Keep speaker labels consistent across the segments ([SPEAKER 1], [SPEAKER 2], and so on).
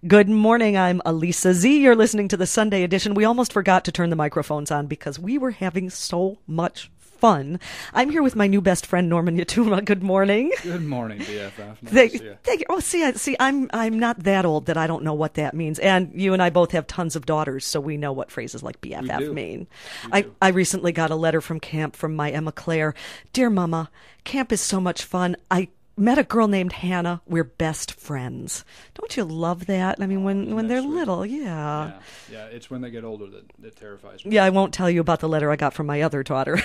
[SPEAKER 1] Good morning. I'm Alisa Z. You're listening to the Sunday edition. We almost forgot to turn the microphones on because we were having so much fun. I'm here with my new best friend, Norman Yatuma. Good morning.
[SPEAKER 2] Good morning, BFF. Nice to see you.
[SPEAKER 1] Thank you. Oh, see, I'm not that old that I don't know what that means. And you and I both have tons of daughters, so we know what phrases like BFF mean. I recently got a letter from camp from my Emma Claire. Dear Mama, camp is so much fun. I met a girl named Hannah. We're best friends. Don't you love that? I mean, when they're sweet? Little, yeah.
[SPEAKER 2] Yeah, it's when they get older that terrifies me.
[SPEAKER 1] Yeah, I won't tell you about the letter I got from my other daughter,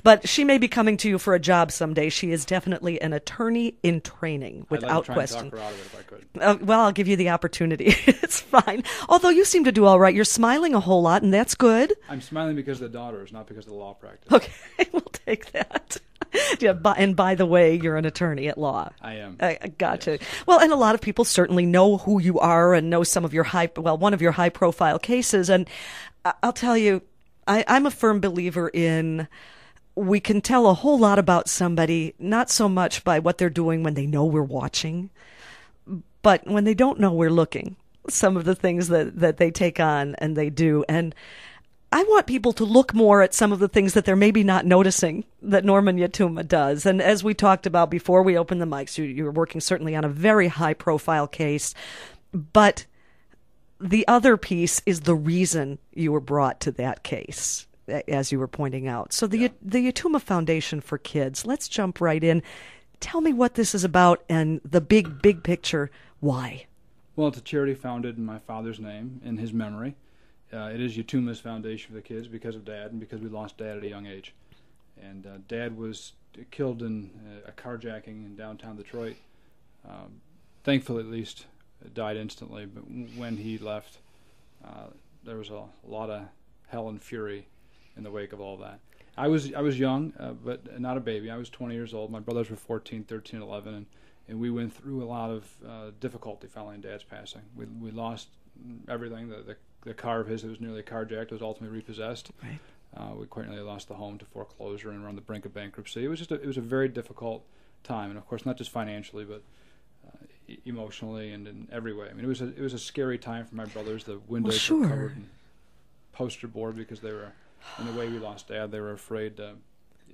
[SPEAKER 1] but she may be coming to you for a job someday. She is definitely an attorney in training, without question.
[SPEAKER 2] I'd like to try and talk her out of it if I could.
[SPEAKER 1] Well, I'll give you the opportunity. It's fine. Although you seem to do all right. You're smiling a whole lot, and that's good.
[SPEAKER 2] I'm smiling because of the daughters, not because of the law practice.
[SPEAKER 1] Okay, we'll take that. Yeah, and by the way, you're an attorney at law.
[SPEAKER 2] I am.
[SPEAKER 1] I gotcha.
[SPEAKER 2] Yes.
[SPEAKER 1] Well, and a lot of people certainly know who you are and know some of your one of your high-profile cases. And I'll tell you, I'm a firm believer in we can tell a whole lot about somebody, not so much by what they're doing when they know we're watching, but when they don't know we're looking. Some of the things that they take on and they do. And I want people to look more at some of the things that they're maybe not noticing that Norman Yatuma does. And as we talked about before we opened the mics, you were working certainly on a very high-profile case. But the other piece is the reason you were brought to that case, as you were pointing out. So the Yatuma Foundation for Kids, let's jump right in. Tell me what this is about and the big picture, why?
[SPEAKER 2] Well, it's a charity founded in my father's name, in his memory. It is Yatuma's Foundation for the Kids because of Dad and because we lost Dad at a young age. And Dad was killed in a carjacking in downtown Detroit. Thankfully, at least, died instantly. But when he left, there was a lot of hell and fury in the wake of all that. I was young, but not a baby. I was 20 years old. My brothers were 14, 13, 11, and we went through a lot of difficulty following Dad's passing. We lost everything. The car of his that was nearly carjacked was ultimately repossessed.
[SPEAKER 1] Right.
[SPEAKER 2] We quite nearly lost the home to foreclosure and were on the brink of bankruptcy. It was a very difficult time, and of course not just financially, but emotionally and in every way. I mean, it was a scary time for my brothers. The windows were covered in poster board because they were, in the way we lost Dad, they were afraid to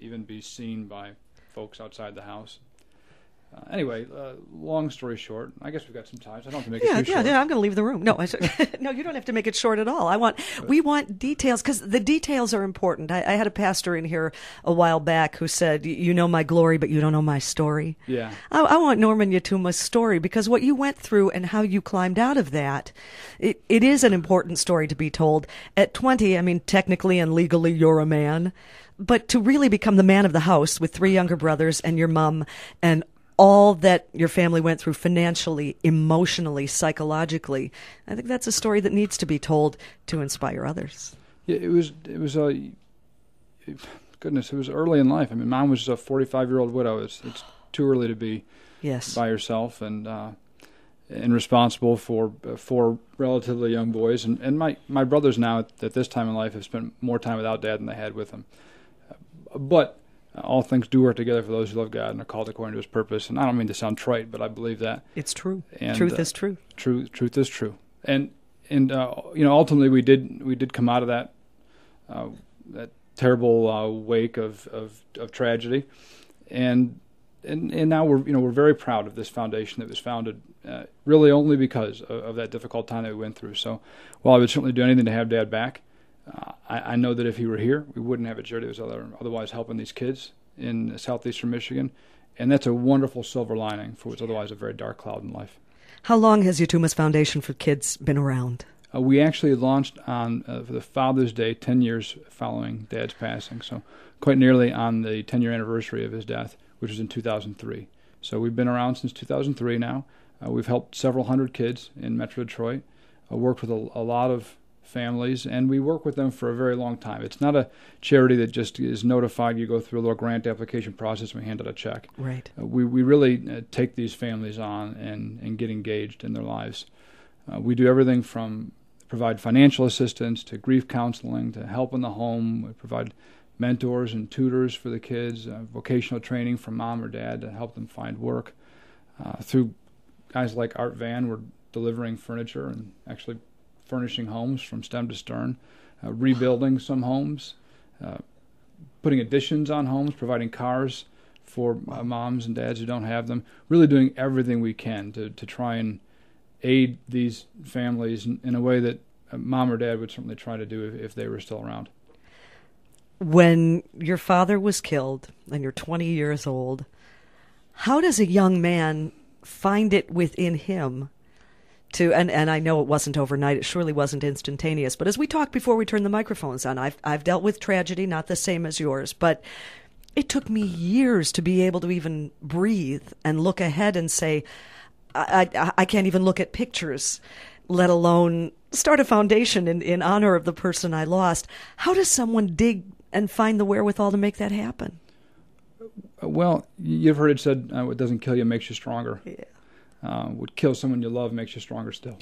[SPEAKER 2] even be seen by folks outside the house. Anyway, long story short, I guess we've got some time, so I don't have to make it too short.
[SPEAKER 1] Yeah, I'm going to leave the room. No, no, you don't have to make it short at all. We want details, because the details are important. I had a pastor in here a while back who said, you know my glory, but you don't know my story.
[SPEAKER 2] Yeah.
[SPEAKER 1] I want Norman Yatuma's story, because what you went through and how you climbed out of that, it is an important story to be told. At 20, I mean, technically and legally, you're a man. But to really become the man of the house with 3 younger brothers and your mom and all that your family went through financially, emotionally, psychologically, I think that's a story that needs to be told to inspire others.
[SPEAKER 2] Yeah, it was goodness, it was early in life. I mean, Mom was a 45-year-old widow. It's too early to be by yourself and responsible for 4 relatively young boys. And my brothers now at this time in life have spent more time without Dad than they had with him. But all things do work together for those who love God and are called according to His purpose. And I don't mean to sound trite, but I believe that
[SPEAKER 1] it's true.
[SPEAKER 2] And,
[SPEAKER 1] truth is true.
[SPEAKER 2] Truth is true. And ultimately we did come out of that terrible wake of tragedy, and now we're very proud of this foundation that was founded really only because of that difficult time that we went through. So while I would certainly do anything to have Dad back, I know that if he were here, we wouldn't have a charity that was otherwise helping these kids in southeastern Michigan. And that's a wonderful silver lining for what's otherwise a very dark cloud in life.
[SPEAKER 1] How long has Yatuma's Foundation for Kids been around?
[SPEAKER 2] We actually launched on for the Father's Day, 10 years following Dad's passing. So quite nearly on the 10-year anniversary of his death, which was in 2003. So we've been around since 2003 now. We've helped several hundred kids in Metro Detroit, worked with a lot of families, and we work with them for a very long time. It's not a charity that just is notified. You go through a little grant application process and we hand out a check.
[SPEAKER 1] Right.
[SPEAKER 2] We really take these families on and get engaged in their lives. We do everything from provide financial assistance to grief counseling to help in the home. We provide mentors and tutors for the kids, vocational training from Mom or Dad to help them find work. Through guys like Art Van, we're delivering furniture and actually furnishing homes from stem to stern, rebuilding some homes, putting additions on homes, providing cars for moms and dads who don't have them, really doing everything we can to try and aid these families in a way that mom or dad would certainly try to do if they were still around.
[SPEAKER 1] When your father was killed and you're 20 years old, how does a young man find it within him to, and I know it wasn't overnight, it surely wasn't instantaneous, but as we talked before we turned the microphones on, I've dealt with tragedy, not the same as yours, but it took me years to be able to even breathe and look ahead and say, I can't even look at pictures, let alone start a foundation in honor of the person I lost. How does someone dig and find the wherewithal to make that happen?
[SPEAKER 2] Well, you've heard it said, what doesn't kill you makes you stronger.
[SPEAKER 1] Yeah.
[SPEAKER 2] What kills someone you love makes you stronger still.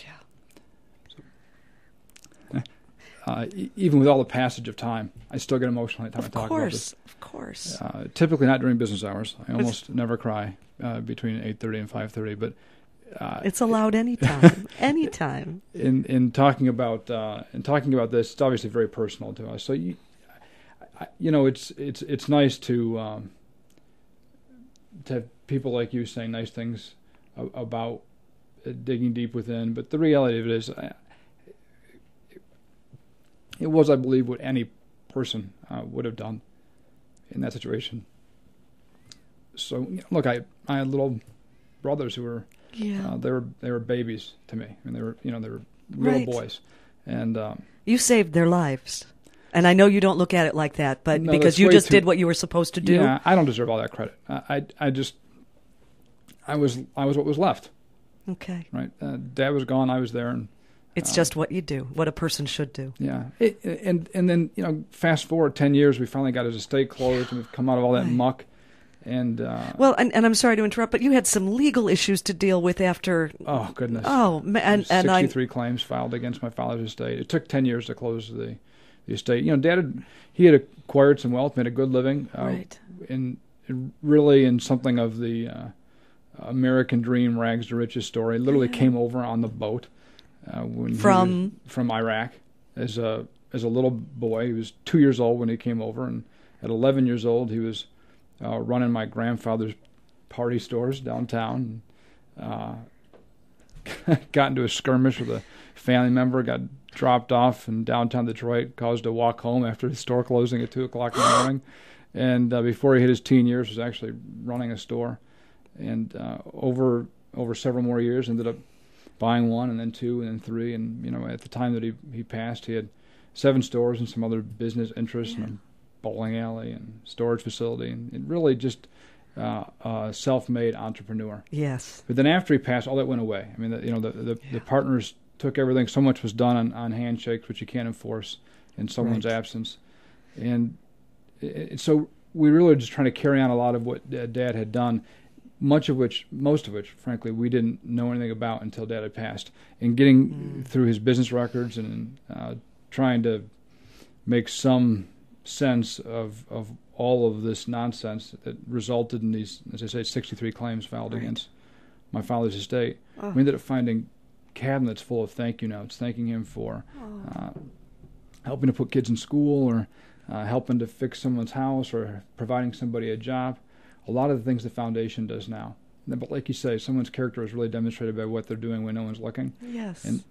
[SPEAKER 1] Yeah.
[SPEAKER 2] So, even with all the passage of time, I still get emotional anytime I talk about this.
[SPEAKER 1] Of course.
[SPEAKER 2] Typically not during business hours. I almost never cry between 8:30 and 5:30, but
[SPEAKER 1] it's allowed anytime. Anytime.
[SPEAKER 2] In talking about this, it's obviously very personal to us. So it's nice to have people like you saying nice things about digging deep within. But the reality of it is, it was, I believe, what any person would have done in that situation. So look, I had little brothers who were they were babies to me. I mean, they were little
[SPEAKER 1] right.
[SPEAKER 2] boys, and
[SPEAKER 1] you saved their lives. And I know you don't look at it like that, but
[SPEAKER 2] no,
[SPEAKER 1] because you just did what you were supposed to do.
[SPEAKER 2] Yeah, I don't deserve all that credit. I was what was left.
[SPEAKER 1] Okay.
[SPEAKER 2] Right. Dad was gone. I was there, and
[SPEAKER 1] it's just what you do, what a person should do.
[SPEAKER 2] Yeah. And then fast forward 10 years, we finally got his estate closed, and we've come out of all that muck. And
[SPEAKER 1] well, and I'm sorry to interrupt, but you had some legal issues to deal with after.
[SPEAKER 2] Oh goodness.
[SPEAKER 1] Oh, and
[SPEAKER 2] 63 claims filed against my father's estate. It took 10 years to close the estate. Dad had acquired some wealth, made a good living,
[SPEAKER 1] right.
[SPEAKER 2] Really in something of the American dream, rags to riches story. Literally came over on the boat from Iraq as a little boy. He was 2 years old when he came over, and at 11 years old he was running my grandfather's party stores downtown. Got into a skirmish with a family member, got dropped off in downtown Detroit, caused a walk home after the store closing at 2 o'clock in the morning. And before he hit his teen years, was actually running a store. And over several more years, ended up buying 1 and then 2 and then 3. And, at the time that he passed, he had 7 stores and some other business interests and a bowling alley and storage facility. And it really just a self-made entrepreneur.
[SPEAKER 1] Yes.
[SPEAKER 2] But then after he passed, all that went away. I mean, the partners took everything. So much was done on handshakes, which you can't enforce in someone's absence. And so we really were just trying to carry on a lot of what Dad had done, most of which, frankly, we didn't know anything about until Dad had passed. And getting through his business records and trying to make some sense of all of this nonsense that resulted in these, as I say, 63 claims filed against my father's estate. Oh. We ended up finding cabinets full of thank you notes, thanking him for helping to put kids in school or helping to fix someone's house or providing somebody a job. A lot of the things the foundation does now. But like you say, someone's character is really demonstrated by what they're doing when no one's looking.
[SPEAKER 1] Yes.
[SPEAKER 2] And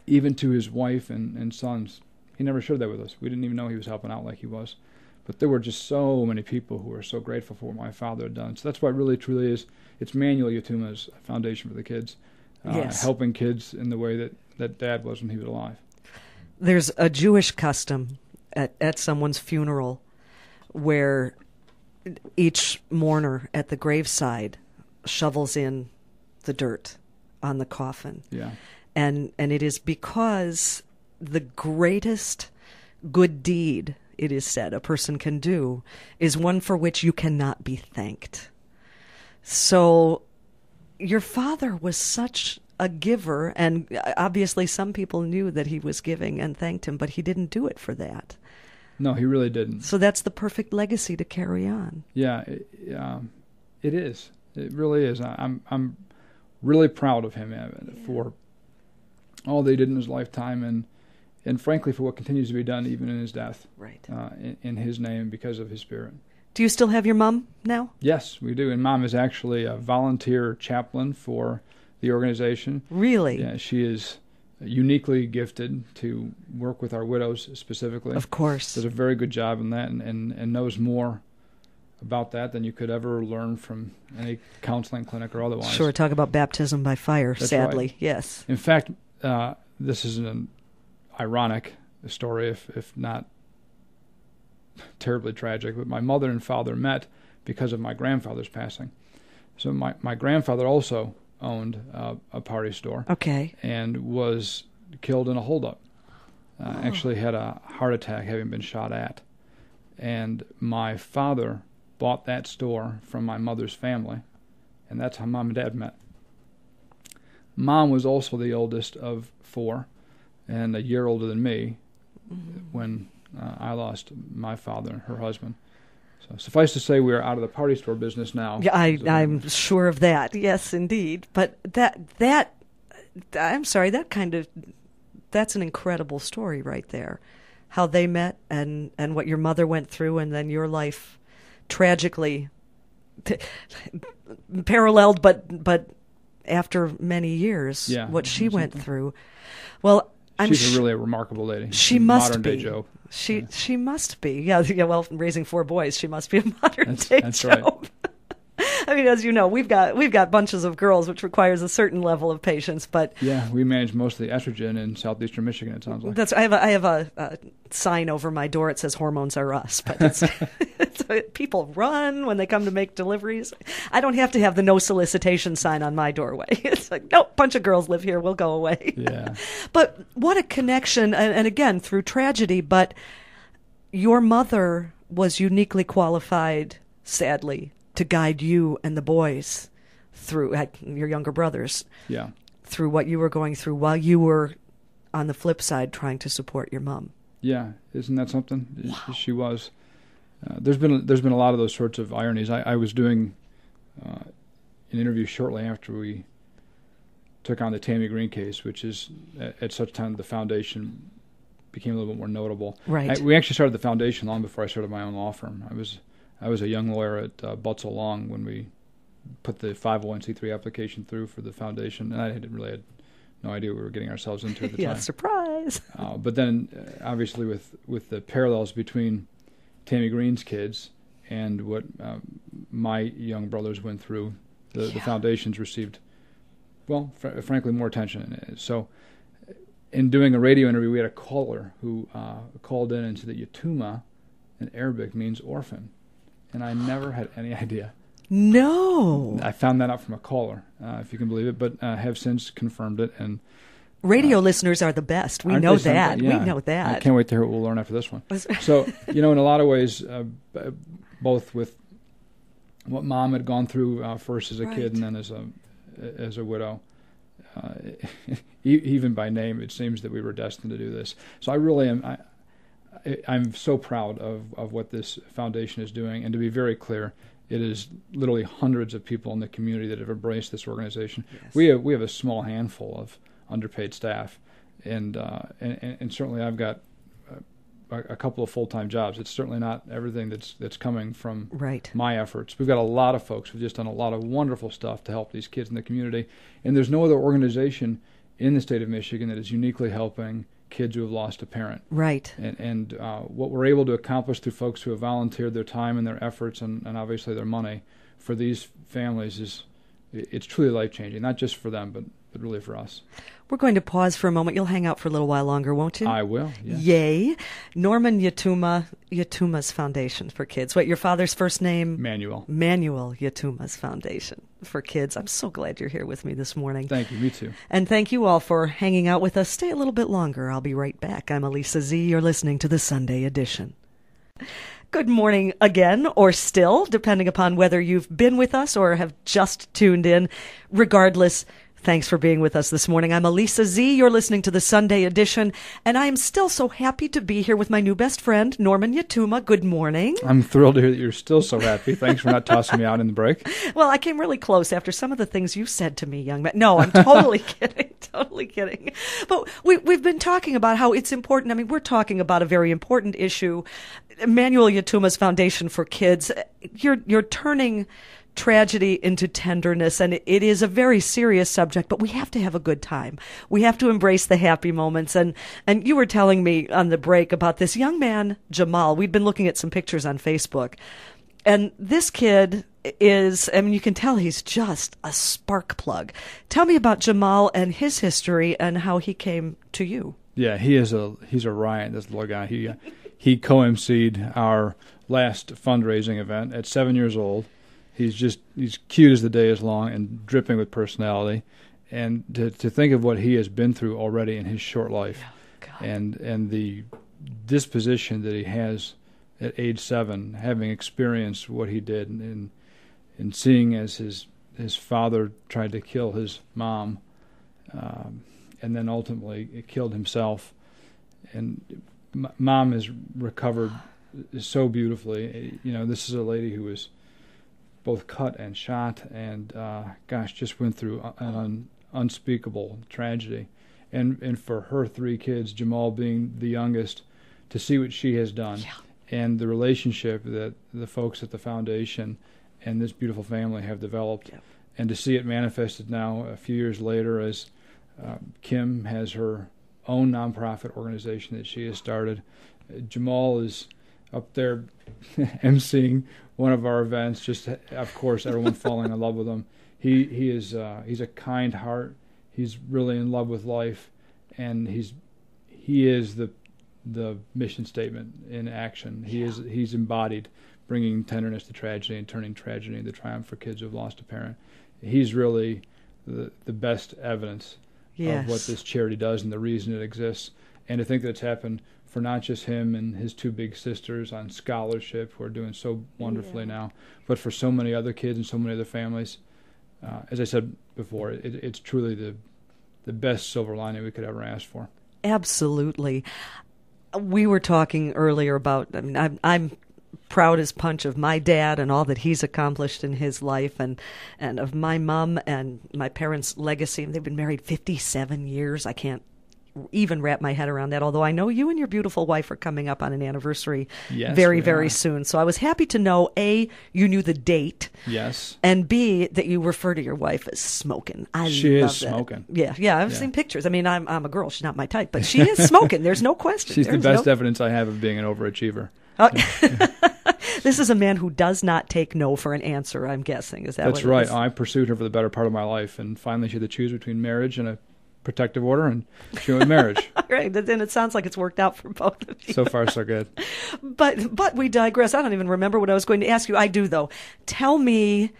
[SPEAKER 2] even to his wife and sons, he never shared that with us. We didn't even know he was helping out like he was. But there were just so many people who were so grateful for what my father had done. So that's why it really, truly is. It's Manuel Yatuma's foundation for the kids, helping kids in the way that Dad was when he was alive.
[SPEAKER 1] There's a Jewish custom at someone's funeral where each mourner at the graveside shovels in the dirt on the coffin.
[SPEAKER 2] Yeah.
[SPEAKER 1] And it is because the greatest good deed, it is said, a person can do is one for which you cannot be thanked. So your father was such a giver, and obviously some people knew that he was giving and thanked him, but he didn't do it for that.
[SPEAKER 2] No, he really didn't.
[SPEAKER 1] So that's the perfect legacy to carry on.
[SPEAKER 2] Yeah, it is. It really is. I'm really proud of him for all they did in his lifetime, and frankly for what continues to be done even in his death,
[SPEAKER 1] Right.
[SPEAKER 2] In his name because of his spirit.
[SPEAKER 1] Do you still have your mom now?
[SPEAKER 2] Yes, we do. And Mom is actually a volunteer chaplain for the organization.
[SPEAKER 1] Really?
[SPEAKER 2] Yeah, she is uniquely gifted to work with our widows specifically.
[SPEAKER 1] Of course.
[SPEAKER 2] Does a very good job in that, and knows more about that than you could ever learn from any counseling clinic or otherwise.
[SPEAKER 1] Sure, talk about baptism by fire,
[SPEAKER 2] That's
[SPEAKER 1] sadly.
[SPEAKER 2] right.
[SPEAKER 1] Yes.
[SPEAKER 2] In fact, this is an ironic story, if not terribly tragic, but my mother and father met because of my grandfather's passing. So my grandfather also owned a party store.
[SPEAKER 1] Okay.
[SPEAKER 2] And was killed in a holdup. Actually had a heart attack having been shot at. And my father bought that store from my mother's family, and that's how Mom and Dad met. Mom was also the oldest of 4 and a year older than me when I lost my father, her husband. So suffice to say, we are out of the party store business now.
[SPEAKER 1] Yeah, I'm sure of that. Yes, indeed. But I'm sorry, that's an incredible story right there. How they met and what your mother went through, and then your life tragically paralleled, but after many years, what she went through. Well,
[SPEAKER 2] she's really a remarkable lady.
[SPEAKER 1] She must
[SPEAKER 2] modern
[SPEAKER 1] be.
[SPEAKER 2] Day Job.
[SPEAKER 1] She must be. Yeah. Well, raising 4 boys, she must be a modern day
[SPEAKER 2] That's
[SPEAKER 1] Job.
[SPEAKER 2] right.
[SPEAKER 1] I mean, as you know, we've got bunches of girls, which requires a certain level of patience. But
[SPEAKER 2] yeah, we manage most of the estrogen in southeastern Michigan. It sounds like.
[SPEAKER 1] I have a sign over my door. It says "Hormones are us," but people run when they come to make deliveries. I don't have to have the no solicitation sign on my doorway. It's like, nope, bunch of girls live here. We'll go away.
[SPEAKER 2] Yeah.
[SPEAKER 1] But what a connection, and again through tragedy. But your mother was uniquely qualified, sadly, to guide you and the boys through, your younger brothers, through what you were going through while you were on the flip side trying to support your mom.
[SPEAKER 2] Yeah, isn't that something?
[SPEAKER 1] Wow.
[SPEAKER 2] She was. There's been a lot of those sorts of ironies. I was doing an interview shortly after we took on the Tammy Green case, which is at such time the foundation became a little bit more notable.
[SPEAKER 1] Right.
[SPEAKER 2] We actually started the foundation long before I started my own law firm. I was a young lawyer at Butzel Long when we put the 501c3 application through for the foundation, and I had no idea what we were getting ourselves into at the time.
[SPEAKER 1] Surprise.
[SPEAKER 2] But then, obviously, with the parallels between Tammy Green's kids and what my young brothers went through, the foundations received, frankly, more attention. So, in doing a radio interview, we had a caller who called in and said that Yatuma in Arabic means orphan. And I never had any idea.
[SPEAKER 1] No.
[SPEAKER 2] I found that out from a caller, if you can believe it, but have since confirmed it. And
[SPEAKER 1] radio listeners are the best. We know that.
[SPEAKER 2] Yeah.
[SPEAKER 1] We know that.
[SPEAKER 2] I can't wait to hear what we'll learn after this one. So, in a lot of ways, both with what Mom had gone through first as a kid and then as a widow, even by name, it seems that we were destined to do this. So I really am. I'm so proud of what this foundation is doing, and to be very clear, it is literally hundreds of people in the community that have embraced this organization. Yes. We have a small handful of underpaid staff, and certainly I've got a couple of full-time jobs. It's certainly not everything that's coming from my efforts. We've got a lot of folks who've just done a lot of wonderful stuff to help these kids in the community, and there's no other organization in the state of Michigan that is uniquely helping kids who have lost a parent.
[SPEAKER 1] Right.
[SPEAKER 2] And what we're able to accomplish through folks who have volunteered their time and their efforts and obviously their money for these families it's truly life-changing, not just for them, but really for us.
[SPEAKER 1] We're going to pause for a moment. You'll hang out for a little while longer, won't you?
[SPEAKER 2] I will, yeah.
[SPEAKER 1] Yay. Norman Yatuma's Foundation for Kids. What, your father's first name?
[SPEAKER 2] Manuel.
[SPEAKER 1] Manuel Yatuma's Foundation for Kids. I'm so glad you're here with me this morning.
[SPEAKER 2] Thank you, me too.
[SPEAKER 1] And thank you all for hanging out with us. Stay a little bit longer. I'll be right back. I'm Alisa Z. You're listening to the Sunday edition. Good morning again, or still, depending upon whether you've been with us or have just tuned in. Regardless, Thanks for being with us this morning. I'm Alisa Z. You're listening to the Sunday edition, and I am still so happy to be here with my new best friend, Norman Yatuma. Good morning.
[SPEAKER 2] I'm thrilled to hear that you're still so happy. Thanks for not tossing me out in the break.
[SPEAKER 1] Well, I came really close after some of the things you said to me, young man. No, I'm totally kidding. Totally kidding. But we've been talking about how it's important. I mean, we're talking about a very important issue. Emmanuel Yatuma's Foundation for Kids. You're turning tragedy into tenderness, and it is a very serious subject, but we have to have a good time. We have to embrace the happy moments. And you were telling me on the break about this young man, Jamal. We'd been looking at some pictures on Facebook, and this kid is, I mean, you can tell he's just a spark plug. Tell me about Jamal and his history and how he came to you.
[SPEAKER 2] Yeah, he's a riot, this little guy. He co-emceed our last fundraising event at 7 years old. He's cute as the day is long and dripping with personality, and to think of what he has been through already in his short life, and the disposition that he has at age 7, having experienced what he did, and seeing as his father tried to kill his mom, and then ultimately killed himself, and mom has recovered so beautifully. You know, this is a lady who was both cut and shot, and just went through an unspeakable tragedy. And for her 3 kids, Jamal being the youngest, to see what she has done, and the relationship that the folks at the foundation and this beautiful family have developed, and to see it manifested now a few years later as Kim has her own nonprofit organization that she has started. Jamal is up there emceeing one of our events, just, of course, everyone falling in love with him. He's a kind heart. He's really in love with life, and he is the mission statement in action. He's embodied bringing tenderness to tragedy and turning tragedy into triumph for kids who've lost a parent. He's really the best evidence of what this charity does and the reason it exists. And to think that it's happened for not just him and his 2 big sisters on scholarship, who are doing so wonderfully now, but for so many other kids and so many other families. As I said before, it's truly the best silver lining we could ever ask for.
[SPEAKER 1] Absolutely. We were talking earlier about, I mean, I'm proud as punch of my dad and all that he's accomplished in his life, and of my mom and my parents' legacy. They've been married 57 years. I can't even wrap my head around that, although I know you and your beautiful wife are coming up on an anniversary very soon. So I was happy to know, A, you knew the date.
[SPEAKER 2] Yes.
[SPEAKER 1] And B, that you refer to your wife as smoking.
[SPEAKER 2] She
[SPEAKER 1] love
[SPEAKER 2] is
[SPEAKER 1] that.
[SPEAKER 2] smoking.
[SPEAKER 1] Yeah, I've seen pictures. I mean, I'm a girl. She's not my type, but she is smoking. There's no question.
[SPEAKER 2] She's the best evidence I have of being an overachiever.
[SPEAKER 1] This is a man who does not take no for an answer, I'm guessing. Is that
[SPEAKER 2] That's
[SPEAKER 1] what it
[SPEAKER 2] right.
[SPEAKER 1] is?
[SPEAKER 2] I pursued her for the better part of my life, and finally she had to choose between marriage and a protective order, and she went with marriage.
[SPEAKER 1] Right, then it sounds like it's worked out for both of you.
[SPEAKER 2] So far, so good.
[SPEAKER 1] But we digress. I don't even remember what I was going to ask you. I do, though. Tell me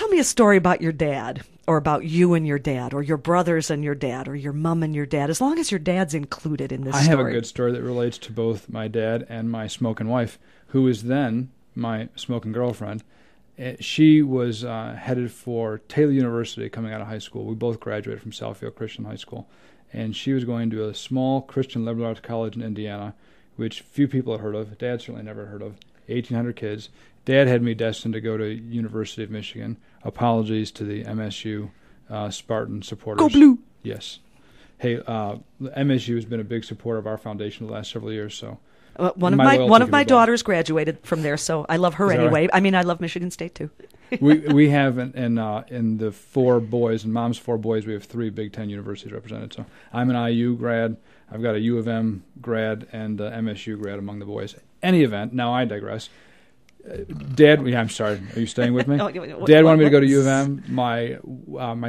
[SPEAKER 1] a story about your dad, or about you and your dad, or your brothers and your dad, or your mom and your dad, as long as your dad's included in this story.
[SPEAKER 2] I have a good story that relates to both my dad and my smoking wife, who was then my smoking girlfriend. She was headed for Taylor University coming out of high school. We both graduated from Southfield Christian High School. And she was going to a small Christian liberal arts college in Indiana, which few people had heard of. Dad certainly never heard of. 1,800 kids. Dad had me destined to go to University of Michigan. Apologies to the MSU Spartan supporters.
[SPEAKER 1] Go Blue!
[SPEAKER 2] Yes. Hey, MSU has been a big supporter of our foundation the last several years, so...
[SPEAKER 1] One of my daughters graduated from there, so I love her anyway. Right? I mean, I love Michigan State too.
[SPEAKER 2] we have in the 4 boys, in Mom's 4 boys, we have 3 Big Ten universities represented. So I'm an IU grad, I've got a U of M grad, and MSU grad among the boys. Any event. Now I digress. Dad, I'm sorry. Are you staying with me? Dad wanted me to go to U of M. My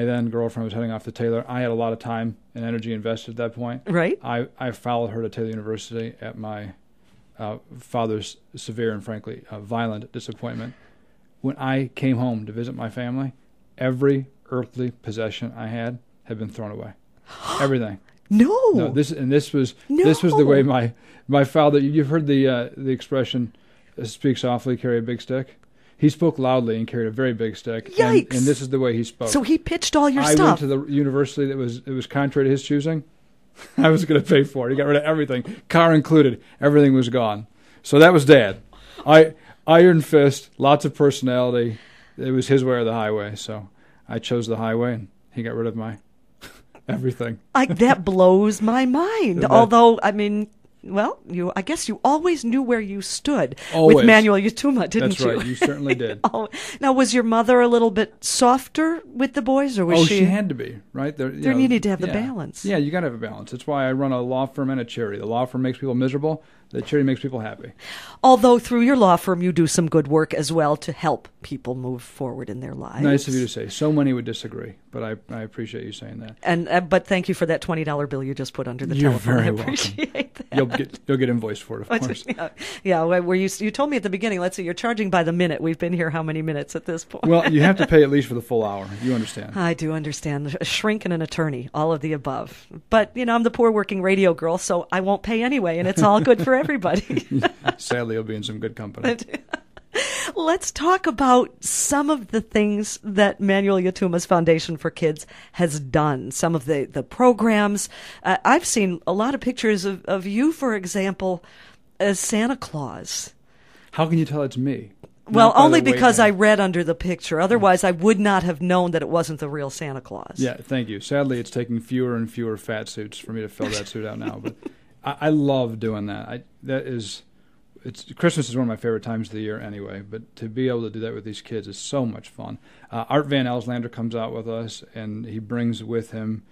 [SPEAKER 2] then girlfriend was heading off to Taylor. I had a lot of time and energy invested at that point.
[SPEAKER 1] Right.
[SPEAKER 2] I followed her to Taylor University at my father's severe and frankly violent disappointment. When I came home to visit my family, every earthly possession I had been thrown away. Everything.
[SPEAKER 1] No.
[SPEAKER 2] This was the way my father. You've heard the expression, "Speak softly, carry a big stick." He spoke loudly and carried a very big stick.
[SPEAKER 1] Yikes!
[SPEAKER 2] And this is the way he spoke.
[SPEAKER 1] So he pitched all your
[SPEAKER 2] I
[SPEAKER 1] stuff.
[SPEAKER 2] went to the university that was contrary to his choosing. I was going to pay for it. He got rid of everything, car included. Everything was gone. So that was Dad. Iron fist, lots of personality. It was his way or the highway. So I chose the highway, and he got rid of my everything.
[SPEAKER 1] That blows my mind. Although, I mean, well, I guess you always knew where you stood with Manuel Yatuma, didn't you?
[SPEAKER 2] That's right. You certainly did.
[SPEAKER 1] Now, was your mother a little bit softer with the boys, or was she?
[SPEAKER 2] She had to be, right?
[SPEAKER 1] There needed to have the balance.
[SPEAKER 2] Yeah, you got to have a balance. That's why I run a law firm and a charity. The law firm makes people miserable. The charity makes people happy.
[SPEAKER 1] Although through your law firm, you do some good work as well to help people move forward in their lives.
[SPEAKER 2] Nice of you to say. So many would disagree, but I appreciate you saying that.
[SPEAKER 1] And but thank you for that $20 bill you just put under the
[SPEAKER 2] You're
[SPEAKER 1] telephone.
[SPEAKER 2] very
[SPEAKER 1] I appreciate
[SPEAKER 2] welcome.
[SPEAKER 1] that.
[SPEAKER 2] You'll get invoiced for it, of course.
[SPEAKER 1] Yeah. Where you told me at the beginning. Let's see, you're charging by the minute. We've been here how many minutes at this point?
[SPEAKER 2] Well, you have to pay at least for the full hour. You understand?
[SPEAKER 1] I do understand. A shrink and an attorney, all of the above. But I'm the poor working radio girl, so I won't pay anyway, and it's all good for everybody.
[SPEAKER 2] Sadly, you'll be in some good company.
[SPEAKER 1] Let's talk about some of the things that Manuel Yatuma's Foundation for Kids has done, some of the programs. I've seen a lot of pictures of you, for example, as Santa Claus.
[SPEAKER 2] How can you tell it's me?
[SPEAKER 1] Well, only because I read under the picture. Otherwise, I would not have known that it wasn't the real Santa Claus.
[SPEAKER 2] Yeah, thank you. Sadly, it's taking fewer and fewer fat suits for me to fill that suit out now. But I love doing that. Christmas is one of my favorite times of the year anyway, but to be able to do that with these kids is so much fun. Art Van Elslander comes out with us, and he brings with him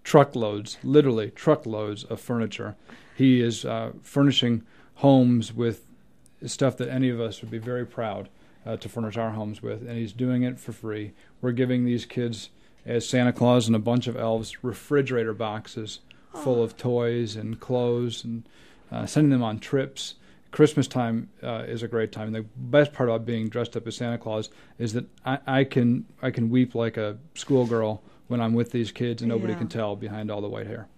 [SPEAKER 2] truckloads, literally truckloads of furniture. He is furnishing homes with stuff that any of us would be very proud to furnish our homes with, and he's doing it for free. We're giving these kids, as Santa Claus and a bunch of elves, refrigerator boxes full of toys and clothes, and sending them on trips. Christmas time is a great time. The best part about being dressed up as Santa Claus is that I can weep like a schoolgirl when I'm with these kids, and nobody can tell behind all the white hair.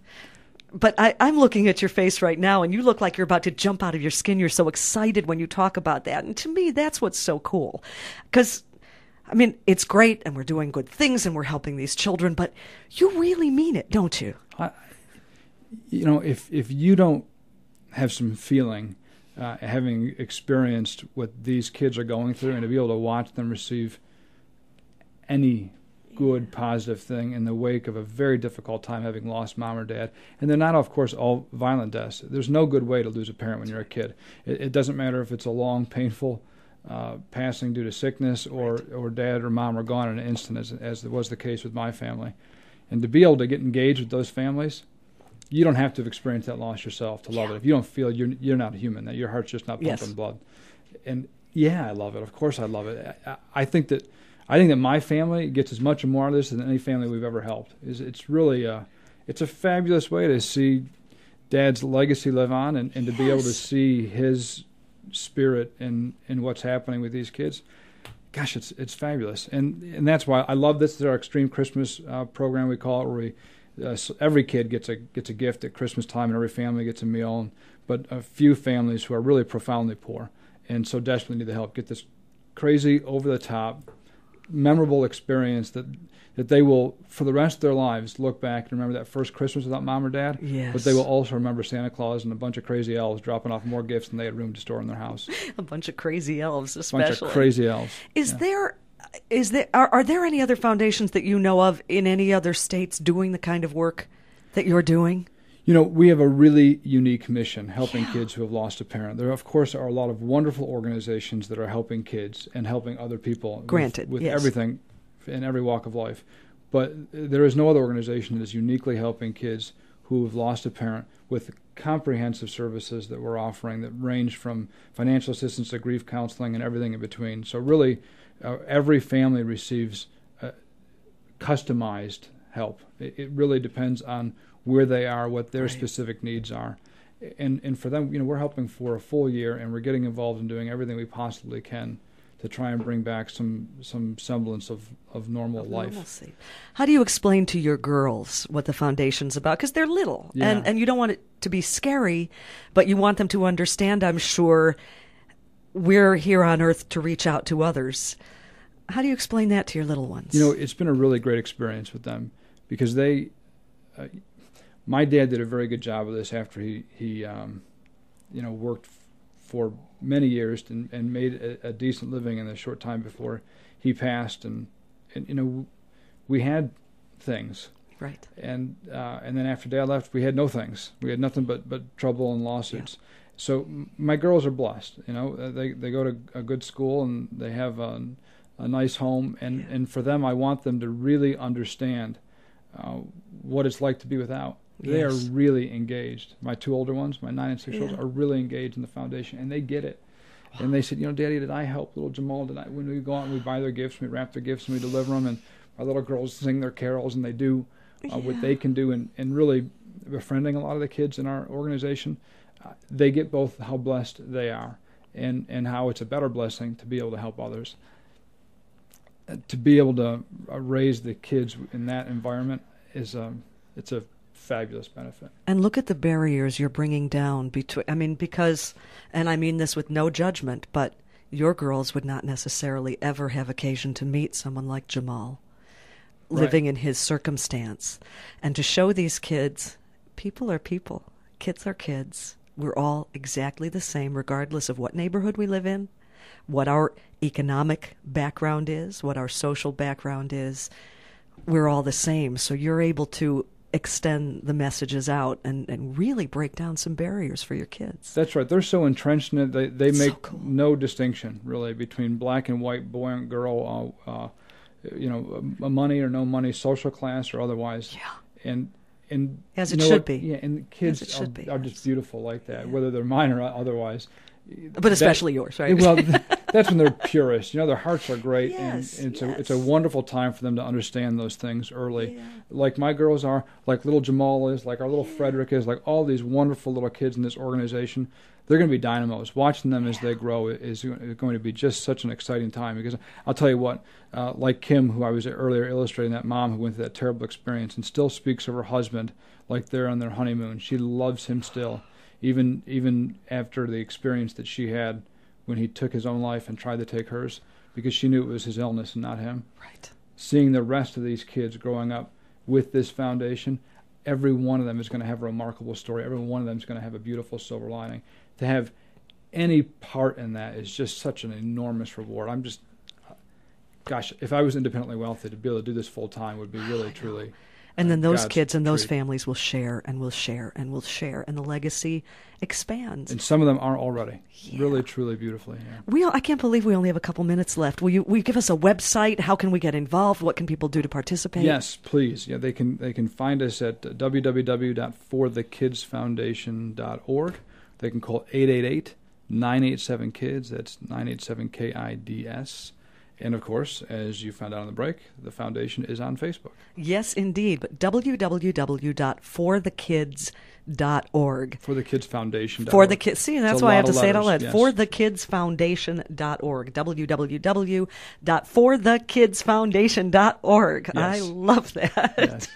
[SPEAKER 1] But I'm looking at your face right now, and you look like you're about to jump out of your skin. You're so excited when you talk about that. And to me, that's what's so cool. Because, I mean, it's great, and we're doing good things, and we're helping these children, but you really mean it, don't you?
[SPEAKER 2] If you don't have some feeling, having experienced what these kids are going through, and to be able to watch them receive any good, positive thing in the wake of a very difficult time, having lost mom or dad. And they're not, of course, all violent deaths. There's no good way to lose a parent when you're a kid. It doesn't matter if it's a long, painful passing due to sickness, or dad or mom are gone in an instant, as was the case with my family. And to be able to get engaged with those families, you don't have to have experienced that loss yourself to love it. If you don't feel, you're not human, that your heart's just not pumping blood. And I love it. Of course I love it. I think that my family gets as much or more out of this than any family we've ever helped. It's really it's a fabulous way to see Dad's legacy live on, and to be able to see his spirit in what's happening with these kids. Gosh, it's fabulous. And that's why I love this. This is our Extreme Christmas program, we call it, where we so every kid gets a gift at Christmas time, and every family gets a meal. But a few families who are really profoundly poor and so desperately need the help get this crazy, over-the-top, memorable experience that they will, for the rest of their lives, look back and remember that first Christmas without mom or dad.
[SPEAKER 1] Yes.
[SPEAKER 2] But they will also remember Santa Claus and a bunch of crazy elves dropping off more gifts than they had room to store in their house.
[SPEAKER 1] A bunch of crazy elves, especially.
[SPEAKER 2] A bunch of crazy elves.
[SPEAKER 1] Are there any other foundations that you know of in any other states doing the kind of work that you're doing?
[SPEAKER 2] We have a really unique mission, helping kids who have lost a parent. There, of course, are a lot of wonderful organizations that are helping kids and helping other people with everything in every walk of life. But there is no other organization that is uniquely helping kids who have lost a parent with comprehensive services that we're offering that range from financial assistance to grief counseling and everything in between. So really, every family receives customized help. It really depends on where they are, what their specific needs are. And for them, we're helping for a full year, and we're getting involved in doing everything we possibly can to try and bring back some semblance of normal life. Normalcy.
[SPEAKER 1] How do you explain to your girls what the foundation's about? Because they're little, and you don't want it to be scary, but you want them to understand, I'm sure, we're here on earth to reach out to others. How do you explain that to your little ones?
[SPEAKER 2] It's been a really great experience with them because my dad did a very good job of this after he worked for many years and made a decent living in the short time before he passed, and we had things.
[SPEAKER 1] Right.
[SPEAKER 2] And then after Dad left, we had no things. We had nothing but trouble and lawsuits. Yeah. So my girls are blessed. They go to a good school and they have a nice home, and for them, I want them to really understand what it's like to be without.
[SPEAKER 1] Yes.
[SPEAKER 2] They are really engaged. My two older ones, my 9 and 6-year-olds, are really engaged in the foundation, and they get it. Wow. And they said, Daddy, did I help little Jamal? When we go out and we buy their gifts, we wrap their gifts, and we deliver them, and our little girls sing their carols, and they do what they can do, and really befriending a lot of the kids in our organization, they get both how blessed they are and how it's a better blessing to be able to help others. To be able to raise the kids in that environment it's a fabulous benefit.
[SPEAKER 1] And look at the barriers you're bringing down because, and I mean this with no judgment, but your girls would not necessarily ever have occasion to meet someone like Jamal, living in his circumstance. And to show these kids, people are people, kids are kids. We're all exactly the same, regardless of what neighborhood we live in, what our economic background is, what our social background is. We're all the same. So you're able to extend the messages out and really break down some barriers for your kids.
[SPEAKER 2] That's right. They're so entrenched in it. They make
[SPEAKER 1] so cool.
[SPEAKER 2] No distinction, really, between black and white, boy and girl, money or no money, social class or otherwise.
[SPEAKER 1] Yeah.
[SPEAKER 2] And
[SPEAKER 1] as it should be.
[SPEAKER 2] Yeah, and kids are just beautiful like that, whether they're mine or otherwise.
[SPEAKER 1] But especially yours, right?
[SPEAKER 2] Well, that's when they're purest. Their hearts are great,
[SPEAKER 1] yes,
[SPEAKER 2] and it's a wonderful time for them to understand those things early.
[SPEAKER 1] Yeah.
[SPEAKER 2] Like my girls are, like little Jamal is, like our little Frederick is, like all these wonderful little kids in this organization. They're going to be dynamos. Watching them as they grow is going to be just such an exciting time. Because I'll tell you what, like Kim, who I was earlier illustrating, that mom who went through that terrible experience and still speaks of her husband like they're on their honeymoon. She loves him still. Even after the experience that she had when he took his own life and tried to take hers, because she knew it was his illness and not him.
[SPEAKER 1] Right.
[SPEAKER 2] Seeing the rest of these kids growing up with this foundation, every one of them is going to have a remarkable story. Every one of them is going to have a beautiful silver lining. To have any part in that is just such an enormous reward. Gosh, if I was independently wealthy, to be able to do this full time would be really, truly.
[SPEAKER 1] And then those
[SPEAKER 2] God's
[SPEAKER 1] kids and those
[SPEAKER 2] treat.
[SPEAKER 1] families will share and will share and will share, and the legacy expands.
[SPEAKER 2] And some of them are already.
[SPEAKER 1] Yeah.
[SPEAKER 2] Really, truly beautifully. Yeah.
[SPEAKER 1] I can't believe we only have a couple minutes left. Will you give us a website? How can we get involved? What can people do to participate?
[SPEAKER 2] Yes, please. Yeah, they can find us at www.forthekidsfoundation.org. They can call 888-987-KIDS. That's 987-KIDS. And, of course, as you found out on the break, the foundation is on Facebook.
[SPEAKER 1] Yes, indeed. But www.forthekids.org.
[SPEAKER 2] For the Kids Foundation.
[SPEAKER 1] For the Kids. See, that's why I have to say it out loud.
[SPEAKER 2] Yes.
[SPEAKER 1] forthekidsfoundation.org. www.forthekidsfoundation.org.
[SPEAKER 2] Yes.
[SPEAKER 1] I love that.
[SPEAKER 2] Yes.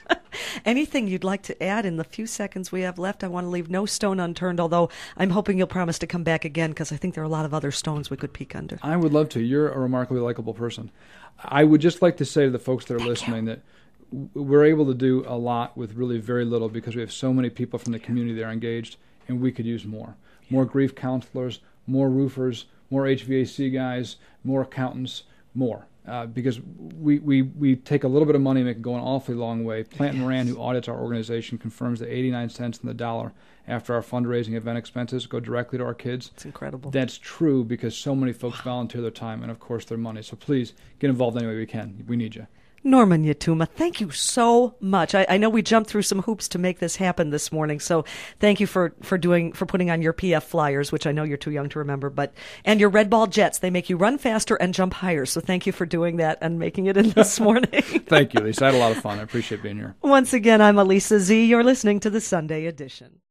[SPEAKER 1] Anything you'd like to add in the few seconds we have left? I want to leave no stone unturned, although I'm hoping you'll promise to come back again, because I think there are a lot of other stones we could peek under.
[SPEAKER 2] I would love to. You're a remarkably likable person. I would just like to say to the folks that are listening that we're able to do a lot with really very little, because we have so many people from the community that are engaged, and we could use more. More grief counselors, more roofers, more HVAC guys, more accountants, more. Because we take a little bit of money and make it go an awfully long way. Plant Moran, who audits our organization, confirms that 89 cents on the dollar after our fundraising event expenses go directly to our kids.
[SPEAKER 1] It's incredible.
[SPEAKER 2] That's true because so many folks volunteer their time and, of course, their money. So please get involved any way we can. We need you.
[SPEAKER 1] Norman Yatuma, thank you so much. I know we jumped through some hoops to make this happen this morning, so thank you for putting on your PF flyers, which I know you're too young to remember, and your red ball jets. They make you run faster and jump higher, so thank you for doing that and making it in this morning.
[SPEAKER 2] Thank you, Lisa. I had a lot of fun. I appreciate being here.
[SPEAKER 1] Once again, I'm Alisa Z. You're listening to the Sunday Edition.